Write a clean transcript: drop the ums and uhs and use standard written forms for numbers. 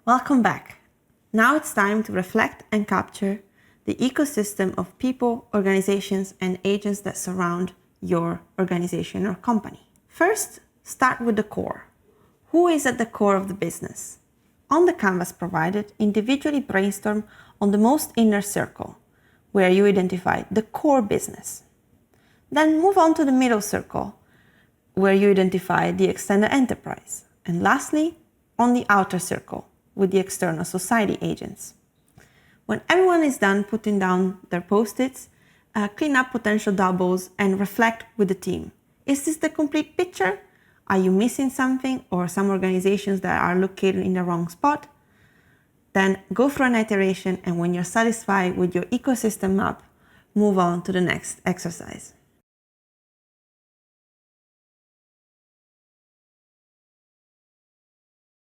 Welcome back. Now it's time to reflect and capture the ecosystem of people, organizations, and agents that surround your organization or company. First, start with the core. Who is at the core of the business? On the canvas provided, individually brainstorm on the most inner circle, where you identify the core business. Then move on to the middle circle, where you identify the extended enterprise. And lastly, on the outer circle, with the external society agents. When everyone is done putting down their post-its, clean up potential doubles and reflect with the team. Is this the complete picture? Are you missing something or some organizations that are located in the wrong spot? Then go through an iteration, and when you're satisfied with your ecosystem map, move on to the next exercise.